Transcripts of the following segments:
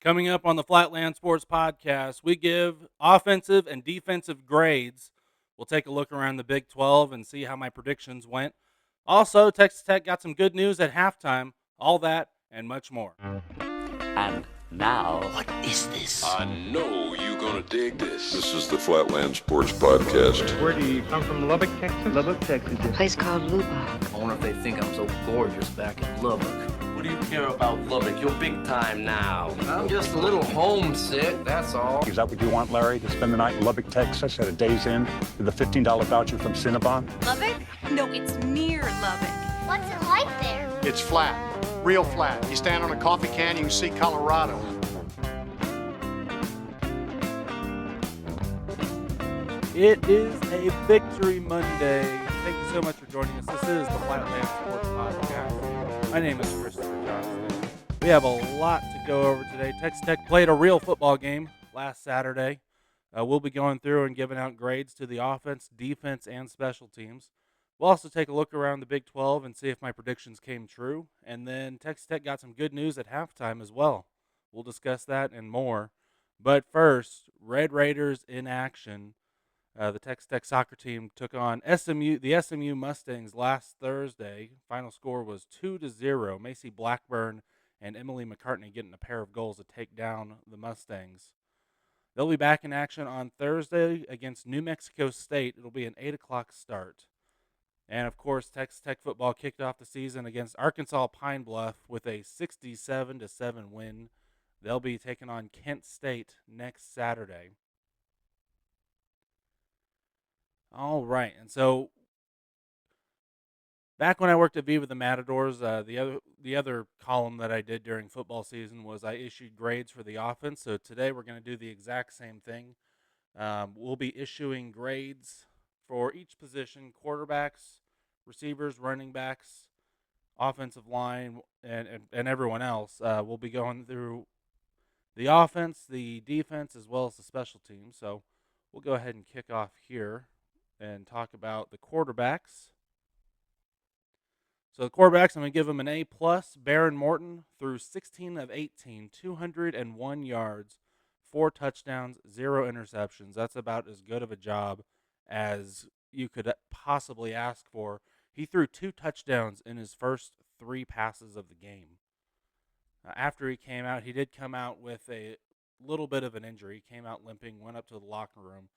Coming up on the Flatland Sports Podcast, we give offensive and defensive grades. We'll take a look around the Big 12 and see how my predictions went. Also, Texas Tech got some good news at halftime. All that and much more. And now, What is this? I know you're gonna dig this. This is the Flatland Sports Podcast. Where do you come from? Lubbock, Texas? Lubbock, Texas. A place called Lookaround. I wonder if they think I'm so gorgeous back in Lubbock. What do you care about Lubbock? You're big time now. I'm just a little homesick, that's all. Is that what you want, Larry, to spend the night in Lubbock, Texas at a day's end with a $15 voucher from Cinnabon? Lubbock? No, it's near Lubbock. What's it like there? It's flat, real flat. You stand on a coffee can, you can see Colorado. It is a Victory Monday. Thank you so much for joining us. This is the Flatland Sports Podcast. My name is Christopher Johnston. We have a lot to go over today. Texas Tech played a real football game last Saturday. We'll be going through and giving out grades to the offense, defense, and special teams. We'll also take a look around the Big 12 and see if my predictions came true. And then Texas Tech got some good news at halftime as well. We'll discuss that and more. But first, Red Raiders in action. The Texas Tech soccer team took on the SMU Mustangs last Thursday. Final score was 2-0. Macy Blackburn and Emily McCartney getting a pair of goals to take down the Mustangs. They'll be back in action on Thursday against New Mexico State. It'll be an 8 o'clock start. And, of course, Texas Tech football kicked off the season against Arkansas Pine Bluff with a 67-7 win. They'll be taking on Kent State next Saturday. All right, and so back when I worked at Viva the Matadors, the other column that I did during football season was I issued grades for the offense. So today we're going to do the exact same thing. We'll be issuing grades for each position: quarterbacks, receivers, running backs, offensive line, and everyone else. We'll be going through the offense, the defense, as well as the special teams. So we'll go ahead and kick off here and talk about the quarterbacks. So the quarterbacks, I'm going to give them an A+. Baron Morton threw 16 of 18, 201 yards, 4 touchdowns, 0 interceptions. That's about as good of a job as you could possibly ask for. He threw 2 touchdowns in his first 3 passes of the game. After he came out, he did come out with a little bit of an injury. He came out limping, went up to the locker room,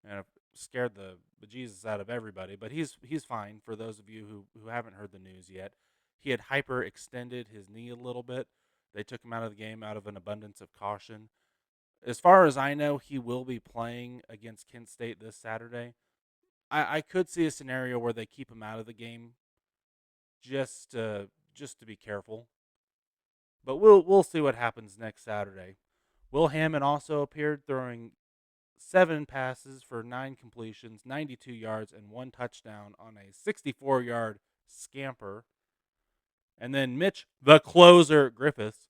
and scared the bejesus out of everybody. But he's fine. For those of you who haven't heard the news yet, he had hyperextended his knee a little bit. They took him out of the game out of an abundance of caution. As far as I know, he will be playing against Kent State this Saturday. I could see a scenario where they keep him out of the game just to be careful. But we'll see what happens next Saturday. Will Hammond also appeared, throwing 7 passes for 9 completions, 92 yards, and 1 touchdown on a 64-yard scamper. And then Mitch, the closer, Griffiths,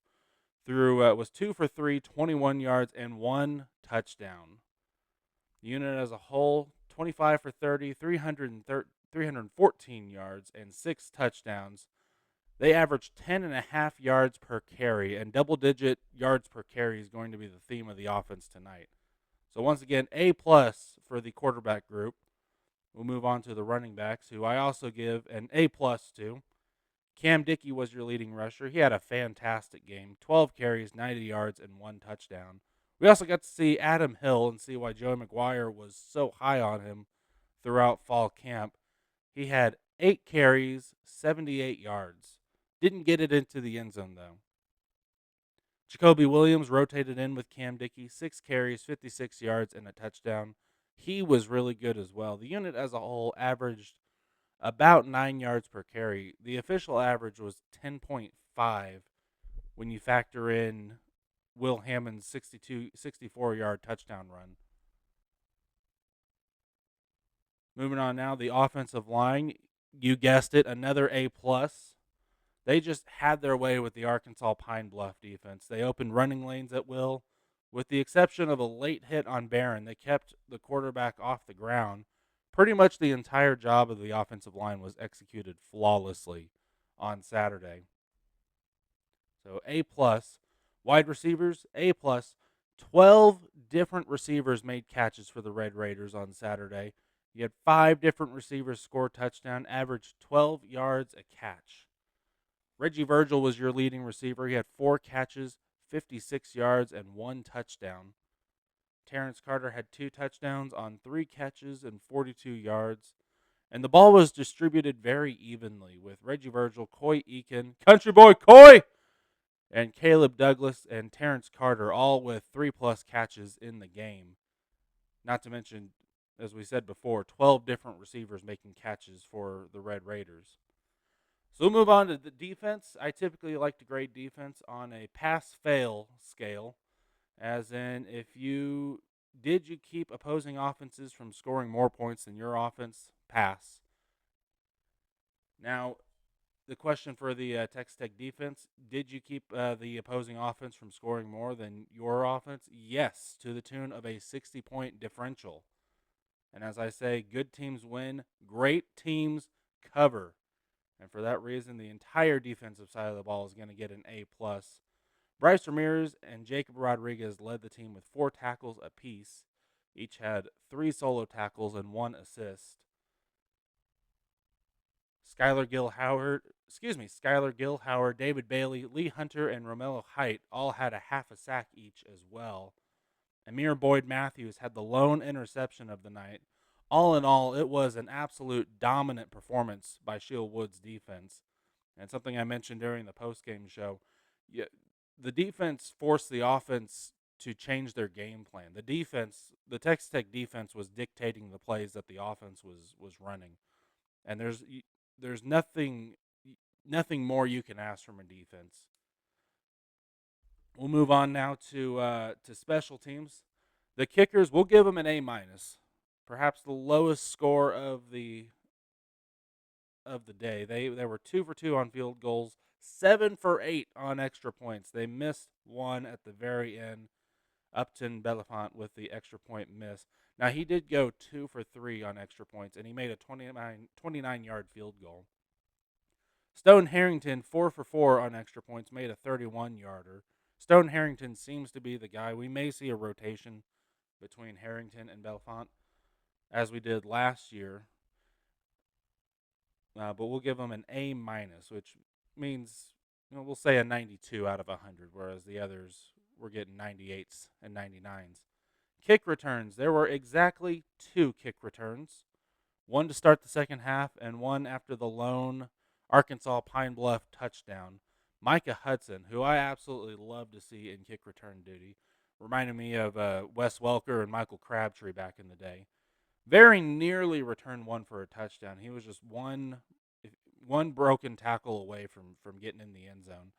was 2 for 3, 21 yards, and 1 touchdown. The unit as a whole, 25 for 30, 314 yards, and 6 touchdowns. They averaged 10.5 yards per carry, and double-digit yards per carry is going to be the theme of the offense tonight. So once again, A+ for the quarterback group. We'll move on to the running backs, who I also give an A+ to. Cam Dickey was your leading rusher. He had a fantastic game. 12 carries, 90 yards, and 1 touchdown. We also got to see Adam Hill and see why Joey McGuire was so high on him throughout fall camp. He had 8 carries, 78 yards. Didn't get it into the end zone, though. Jacoby Williams rotated in with Cam Dickey, 6 carries, 56 yards, and a touchdown. He was really good as well. The unit as a whole averaged about 9 yards per carry. The official average was 10.5 when you factor in Will Hammond's 64-yard touchdown run. Moving on now, the offensive line. You guessed it, another A+. They just had their way with the Arkansas Pine Bluff defense. They opened running lanes at will. With the exception of a late hit on Barron, they kept the quarterback off the ground. Pretty much the entire job of the offensive line was executed flawlessly on Saturday. So A+. Wide receivers, A+. 12 different receivers made catches for the Red Raiders on Saturday. You had 5 different receivers score touchdown, averaged 12 yards a catch. Reggie Virgil was your leading receiver. He had 4 catches, 56 yards, and 1 touchdown. Terrence Carter had 2 touchdowns on 3 catches and 42 yards. And the ball was distributed very evenly with Reggie Virgil, Coy Eakin, Country Boy Coy, and Caleb Douglas and Terrence Carter, all with 3+ catches in the game. Not to mention, as we said before, 12 different receivers making catches for the Red Raiders. So we'll move on to the defense. I typically like to grade defense on a pass-fail scale, as in did you keep opposing offenses from scoring more points than your offense? Pass. Now, the question for the Texas Tech defense, did you keep the opposing offense from scoring more than your offense? Yes, to the tune of a 60-point differential. And as I say, good teams win, great teams cover. And for that reason, the entire defensive side of the ball is going to get an A+. Bryce Ramirez and Jacob Rodriguez led the team with 4 tackles apiece. Each had 3 solo tackles and 1 assist. Skylar Gill Howard, David Bailey, Lee Hunter, and Romello Height all had a half a sack each as well. Amir Boyd Matthews had the lone interception of the night. All in all, it was an absolute dominant performance by Shield Wood's defense. And something I mentioned during the postgame show, the defense forced the offense to change their game plan. The Texas Tech defense was dictating the plays that the offense was running. And there's nothing more you can ask from a defense. We'll move on now to special teams. The kickers, we'll give them an A-, perhaps the lowest score of the day. They were 2 for 2 on field goals, 7 for 8 on extra points. They missed one at the very end. Upton Belafont with the extra point miss. Now, he did go 2 for 3 on extra points, and he made a 29-yard field goal. Stone Harrington, 4 for 4 on extra points, made a 31-yarder. Stone Harrington seems to be the guy. We may see a rotation between Harrington and Belafont, as we did last year. But we'll give him an A-, which means we'll say a 92 out of 100, whereas the others were getting 98s and 99s. Kick returns. There were exactly 2 kick returns, one to start the second half and one after the lone Arkansas Pine Bluff touchdown. Micah Hudson, who I absolutely love to see in kick return duty, reminded me of Wes Welker and Michael Crabtree back in the day. Very nearly returned one for a touchdown. He was just one broken tackle away from getting in the end zone.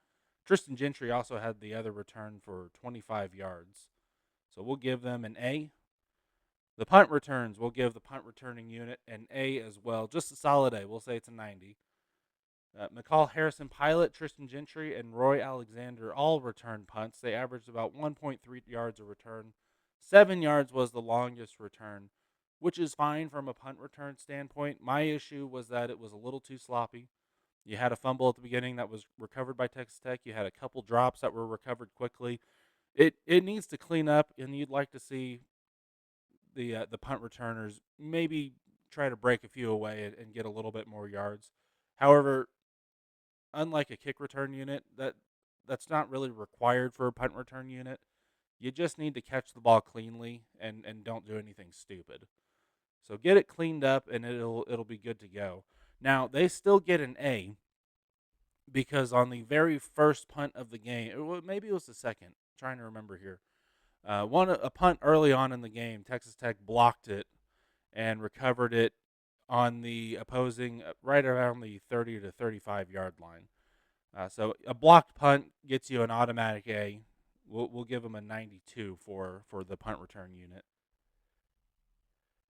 Tristan Gentry also had the other return for 25 yards. So we'll give them an A. The punt returns, we'll give the punt returning unit an A as well. Just a solid A. We'll say it's a 90. McCall Harrison Pilot, Tristan Gentry, and Roy Alexander all returned punts. They averaged about 1.3 yards a return. 7 yards was the longest return, which is fine from a punt return standpoint. My issue was that it was a little too sloppy. You had a fumble at the beginning that was recovered by Texas Tech. You had a couple drops that were recovered quickly. It needs to clean up, and you'd like to see the punt returners maybe try to break a few away and get a little bit more yards. However, unlike a kick return unit, that's not really required for a punt return unit. You just need to catch the ball cleanly and don't do anything stupid. So get it cleaned up, and it'll be good to go. Now, they still get an A because on the very first punt of the game, maybe it was the second, I'm trying to remember here, a punt early on in the game, Texas Tech blocked it and recovered it on the opposing right around the 30 to 35-yard line. So a blocked punt gets you an automatic A. We'll give them a 92 for the punt return unit.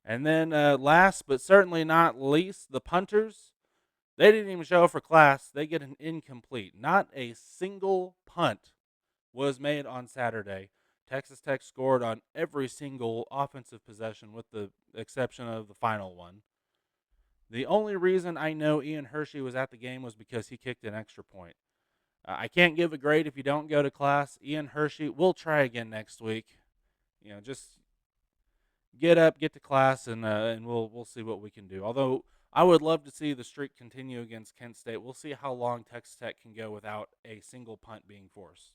And then last but certainly not least, the punters. They didn't even show up for class. They get an incomplete. Not a single punt was made on Saturday. Texas Tech scored on every single offensive possession with the exception of the final one. The only reason I know Ian Hershey was at the game was because he kicked an extra point. I can't give a grade if you don't go to class. Ian Hershey, we'll try again next week. Just get up, get to class, and we'll see what we can do. Although I would love to see the streak continue against Kent State. We'll see how long Texas Tech can go without a single punt being forced.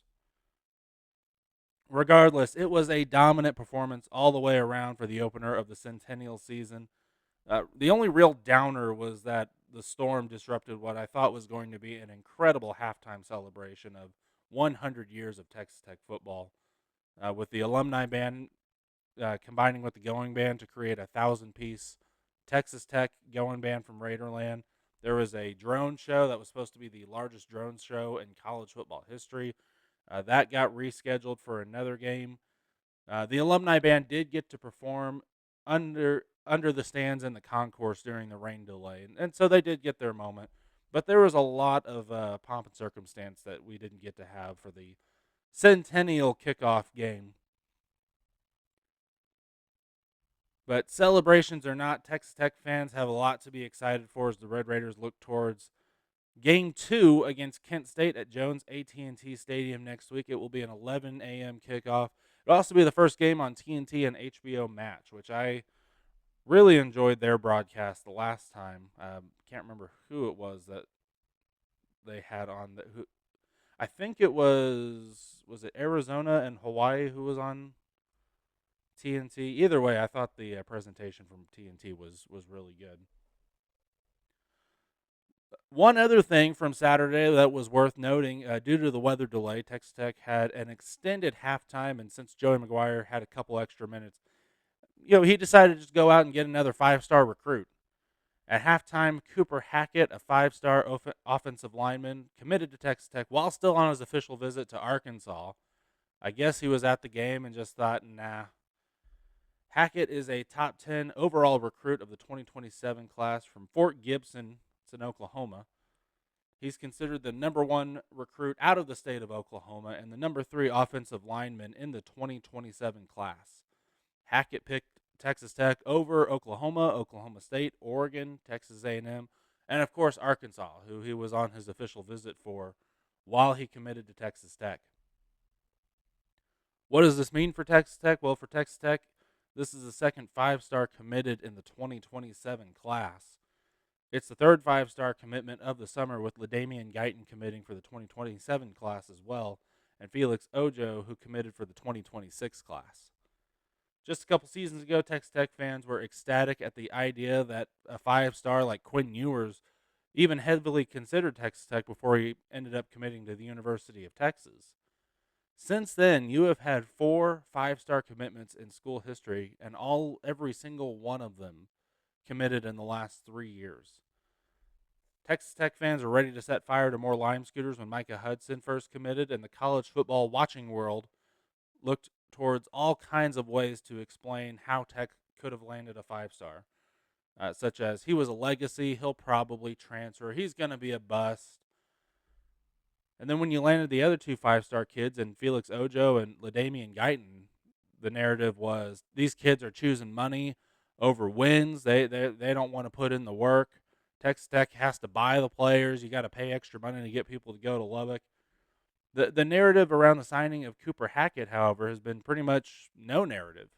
Regardless, it was a dominant performance all the way around for the opener of the Centennial season. The only real downer was that the storm disrupted what I thought was going to be an incredible halftime celebration of 100 years of Texas Tech football, with the alumni band combining with the going band to create a 1,000-piece Texas Tech going band from Raiderland. There was a drone show that was supposed to be the largest drone show in college football history. That got rescheduled for another game. The alumni band did get to perform under the stands in the concourse during the rain delay, and so they did get their moment. But there was a lot of pomp and circumstance that we didn't get to have for the Centennial kickoff game. But celebrations or not, Texas Tech fans have a lot to be excited for as the Red Raiders look towards Game 2 against Kent State at Jones AT&T Stadium next week. It will be an 11 a.m. kickoff. It'll also be the first game on TNT and HBO Match, which I really enjoyed their broadcast the last time. Can't remember who it was that they had on. I think it was it Arizona and Hawaii who was on TNT? Either way, I thought the presentation from TNT was really good. One other thing from Saturday that was worth noting, due to the weather delay, Texas Tech had an extended halftime, and since Joey McGuire had a couple extra minutes, he decided to just go out and get another 5-star recruit. At halftime, Cooper Hackett, a 5-star offensive lineman, committed to Texas Tech while still on his official visit to Arkansas. I guess he was at the game and just thought, nah. Hackett is a top 10 overall recruit of the 2027 class from Fort Gibson. It's in Oklahoma. He's considered the number 1 recruit out of the state of Oklahoma and the number 3 offensive lineman in the 2027 class. Hackett picked Texas Tech over Oklahoma, Oklahoma State, Oregon, Texas A&M, and of course Arkansas, who he was on his official visit for while he committed to Texas Tech. What does this mean for Texas Tech? Well, for Texas Tech, this is the second 5-star committed in the 2027 class. It's the third 5-star commitment of the summer, with LaDamian Guyton committing for the 2027 class as well, and Felix Ojo, who committed for the 2026 class. Just a couple seasons ago, Texas Tech fans were ecstatic at the idea that a 5-star like Quinn Ewers even heavily considered Texas Tech before he ended up committing to the University of Texas. Since then, you have had 4 5-star commitments in school history, and every single one of them committed in the last 3 years. Texas Tech fans are ready to set fire to more lime scooters when Micah Hudson first committed, and the college football watching world looked towards all kinds of ways to explain how Tech could have landed a 5-star, such as he was a legacy, he'll probably transfer, he's going to be a bust. And then when you landed the other 2 5-star kids in Felix Ojo and LaDamian Guyton, the narrative was these kids are choosing money over wins. They don't want to put in the work. Texas Tech has to buy the players. You got to pay extra money to get people to go to Lubbock. The narrative around the signing of Cooper Hackett, however, has been pretty much no narrative.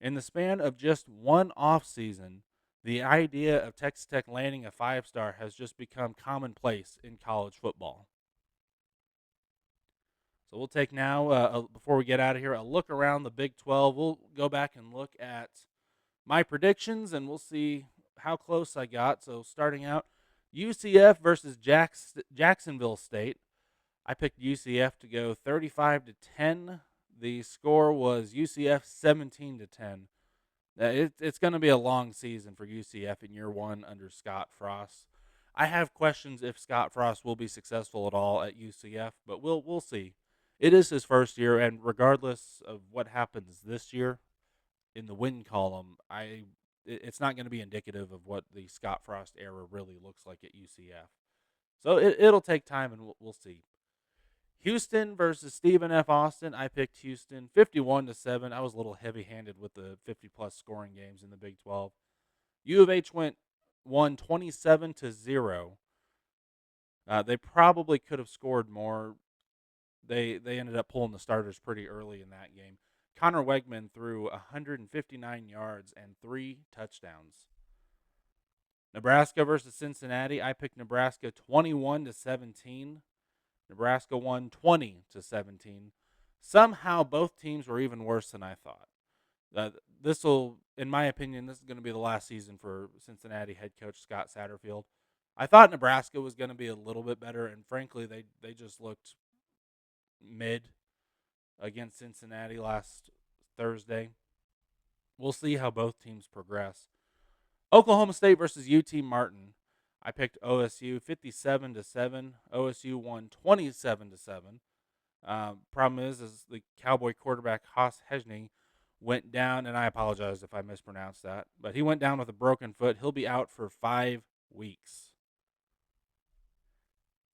In the span of just one offseason, the idea of Texas Tech landing a 5-star has just become commonplace in college football. So we'll take now, before we get out of here, a look around the Big 12. We'll go back and look at my predictions, and we'll see how close I got. So starting out, UCF versus Jacksonville State. I picked UCF to go 35-10. The score was UCF 17-10. It's going to be a long season for UCF in year 1 under Scott Frost. I have questions if Scott Frost will be successful at all at UCF, but we'll see. It is his first year, and regardless of what happens this year in the win column, it's not going to be indicative of what the Scott Frost era really looks like at UCF. So it'll take time, and we'll see. Houston versus Stephen F. Austin. I picked Houston 51-7. I was a little heavy-handed with the 50-plus scoring games in the Big 12. U of H won 27-0. They probably could have scored more. They ended up pulling the starters pretty early in that game. Connor Wegman threw 159 yards and 3 touchdowns. Nebraska versus Cincinnati. I picked Nebraska 21-17. Nebraska won 20-17. Somehow both teams were even worse than I thought. This will, in my opinion, this is going to be the last season for Cincinnati head coach Scott Satterfield. I thought Nebraska was going to be a little bit better, and frankly, they just looked mid against Cincinnati last Thursday. We'll see how both teams progress. Oklahoma State versus UT Martin. I picked OSU 57-7. OSU won 27-7. Problem is the Cowboy quarterback Haas Hejny went down, and I apologize if I mispronounced that, but he went down with a broken foot. He'll be out for 5 weeks.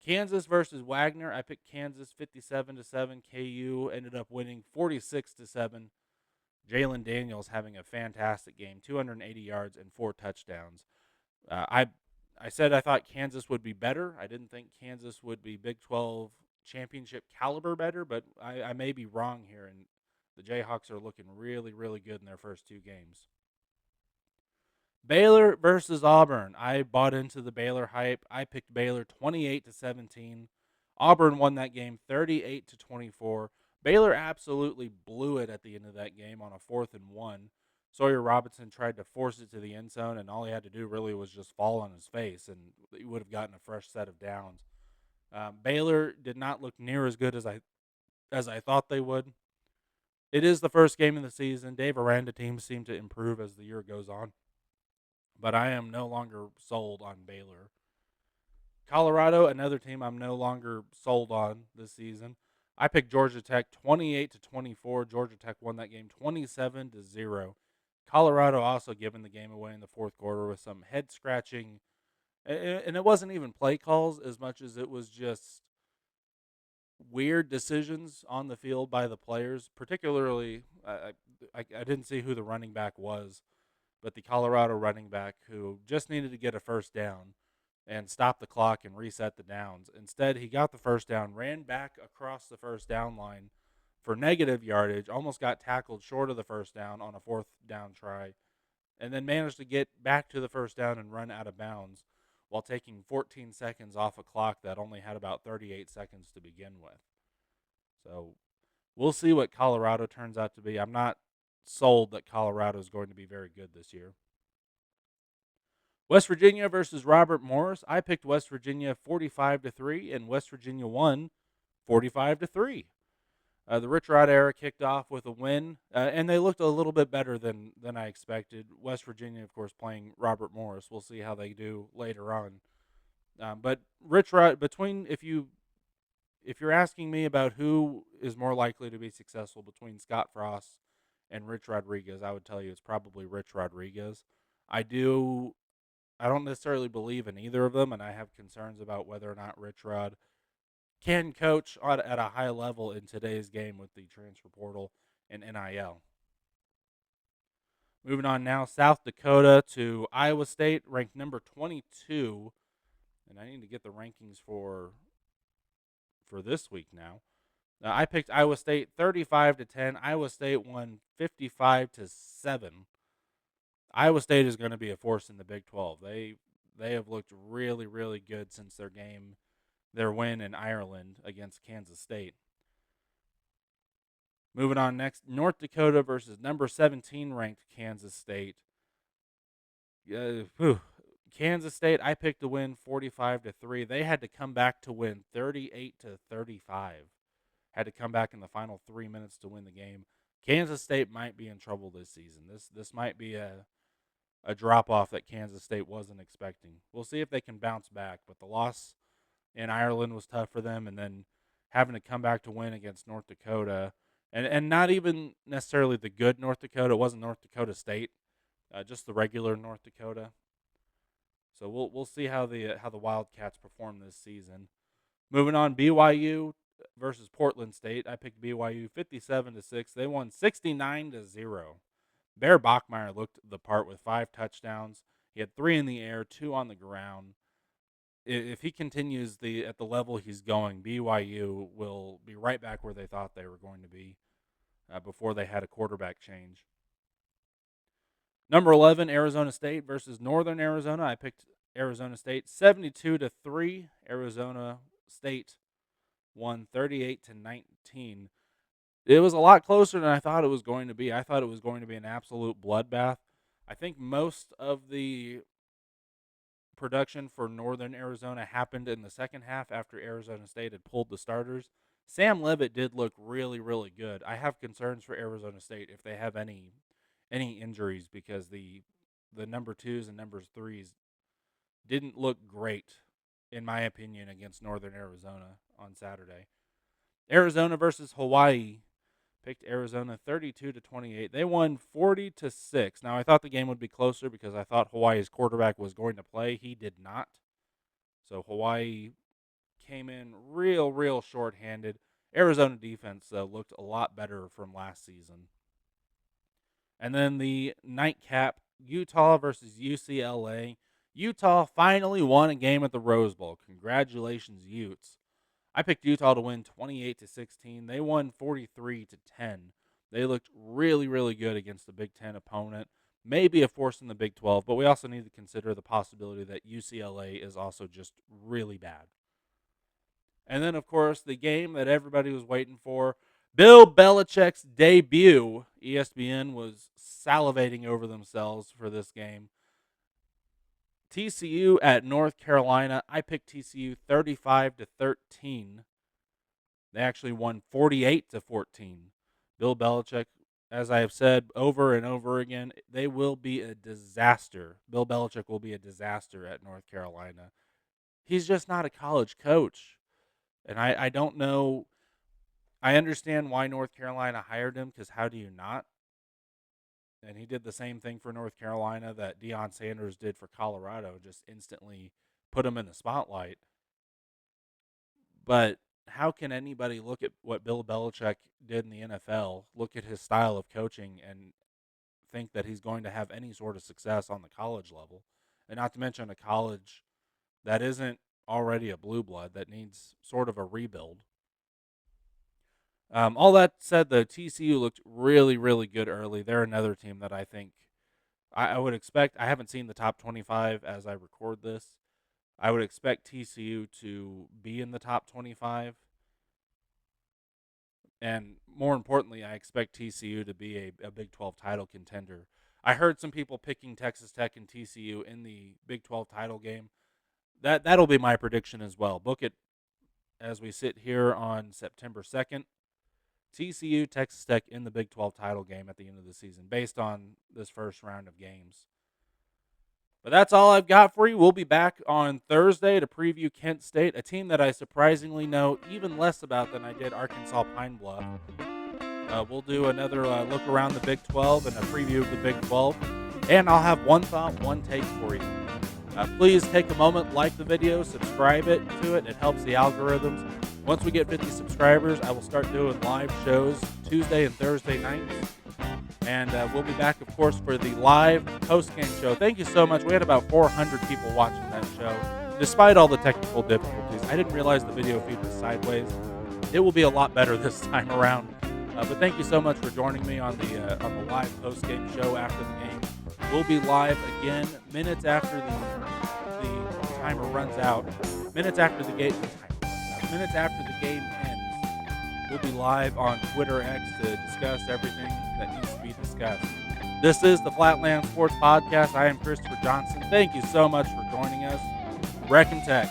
Kansas versus Wagner. I picked Kansas 57-7. KU ended up winning 46-7. Jalen Daniels having a fantastic game, 280 yards and 4 touchdowns. I said I thought Kansas would be better. I didn't think Kansas would be Big 12 championship caliber better, but I may be wrong here, and the Jayhawks are looking really, really good in their first 2 games. Baylor versus Auburn. I bought into the Baylor hype. I picked Baylor 28-17. Auburn won that game 38-24. Baylor absolutely blew it at the end of that game on a 4th and 1. Sawyer Robinson tried to force it to the end zone, and all he had to do really was just fall on his face, and he would have gotten a fresh set of downs. Baylor did not look near as good as I thought they would. It is the first game of the season. Dave Aranda teams seem to improve as the year goes on, but I am no longer sold on Baylor. Colorado, another team I'm no longer sold on this season. I picked Georgia Tech 28-24. Georgia Tech won that game 27-0. Colorado also giving the game away in the 4th quarter with some head scratching, and it wasn't even play calls as much as it was just weird decisions on the field by the players. Particularly, I didn't see who the running back was, but the Colorado running back who just needed to get a first down and stop the clock and reset the downs. Instead, he got the first down, ran back across the first down line for negative yardage, almost got tackled short of the first down on a 4th down try, and then managed to get back to the first down and run out of bounds while taking 14 seconds off a clock that only had about 38 seconds to begin with. So we'll see what Colorado turns out to be. I'm not sold that Colorado is going to be very good this year. West Virginia versus Robert Morris. I picked West Virginia 45-3, and West Virginia won 45-3. The Rich Rod era kicked off with a win, and they looked a little bit better than I expected. West Virginia, of course, playing Robert Morris. We'll see how they do later on. But Rich Rod, if you're asking me about who is more likely to be successful between Scott Frost and Rich Rodriguez, I would tell you it's probably Rich Rodriguez. I don't necessarily believe in either of them, and I have concerns about whether or not Rich Rod can coach at a high level in today's game with the transfer portal and NIL. Moving on now, South Dakota to Iowa State, ranked number 22, and I need to get the rankings for this week now. I picked Iowa State 35-10. Iowa State won 55-7. Iowa State is going to be a force in the Big 12. They have looked really, really good since their win in Ireland against Kansas State. Moving on next, North Dakota versus number 17 ranked Kansas State. Kansas State, I picked to win 45-3. They had to come back to win 38-35. Had to come back in the final 3 minutes to win the game. Kansas State might be in trouble this season. This might be a drop-off that Kansas State wasn't expecting. We'll see if they can bounce back, but the loss in Ireland was tough for them, and then having to come back to win against North Dakota, and not even necessarily the good North Dakota. It wasn't North Dakota State, just the regular North Dakota. So we'll see how the Wildcats perform this season. Moving on, BYU versus Portland State. I picked BYU 57-6. They won 69-0. Bear Bachmeier looked the part with 5 touchdowns. He had 3 in the air, 2 on the ground. if he continues at the level he's going, BYU will be right back where they thought they were going to be before they had a quarterback change. Number 11, Arizona State versus Northern Arizona. I picked Arizona State 72-3. Arizona State won 38-19. It was a lot closer than I thought it was going to be. I thought it was going to be an absolute bloodbath. I think most of the production for Northern Arizona happened in the second half after Arizona State had pulled the starters. Sam Leavitt did look really, really good. I have concerns for Arizona State if they have any injuries, because the number 2s and number 3s didn't look great, in my opinion, against Northern Arizona on Saturday. Arizona versus Hawaii. Picked Arizona 32-28. They won 40-6. Now, I thought the game would be closer because I thought Hawaii's quarterback was going to play. He did not. So Hawaii came in real shorthanded. Arizona defense looked a lot better from last season. And then the nightcap, Utah versus UCLA. Utah finally won a game at the Rose Bowl. Congratulations, Utes. I picked Utah to win 28-16. They won 43-10. They looked really good against the Big Ten opponent. Maybe a force in the Big 12, but we also need to consider the possibility that UCLA is also just really bad. And then, of course, the game that everybody was waiting for, Bill Belichick's debut. ESPN was salivating over themselves for this game. TCU at North Carolina. I picked TCU 35-13. They actually won 48-14. Bill Belichick, as I have said over and over again, they will be a disaster. Bill Belichick will be a disaster at North Carolina. He's just not a college coach. And I don't know. I understand why North Carolina hired him, because how do you not? And he did the same thing for North Carolina that Deion Sanders did for Colorado, just instantly put him in the spotlight. But how can anybody look at what Bill Belichick did in the NFL, look at his style of coaching, and think that he's going to have any sort of success on the college level? And not to mention a college that isn't already a blue blood, that needs sort of a rebuild. All that said, the TCU looked really good early. They're another team that I think I would expect. I haven't seen the top 25 as I record this. I would expect TCU to be in the top 25. And more importantly, I expect TCU to be a Big 12 title contender. I heard some people picking Texas Tech and TCU in the Big 12 title game. That'll be my prediction as well. Book it as we sit here on September 2nd. TCU, Texas Tech in the Big 12 title game at the end of the season, based on this first round of games. But that's all I've got for you. We'll be back on Thursday to preview Kent State, a team that I surprisingly know even less about than I did Arkansas Pine Bluff. We'll do another look around the Big 12 and a preview of the Big 12. And I'll have one thought, one take for you. Please take a moment, like the video, subscribe to it. It helps the algorithms. Once we get 50 subscribers, I will start doing live shows Tuesday and Thursday nights. And we'll be back, of course, for the live post-game show. Thank you so much. We had about 400 people watching that show, despite all the technical difficulties. I didn't realize the video feed was sideways. It will be a lot better this time around. But thank you so much for joining me on the live post-game show after the game. We'll be live again minutes after the timer runs out. Minutes after the game ends. We'll be live on Twitter X to discuss everything that needs to be discussed. This is the Flatland Sports Podcast. I am Christopher Johnson. Thank you so much for joining us. Rec and Tech.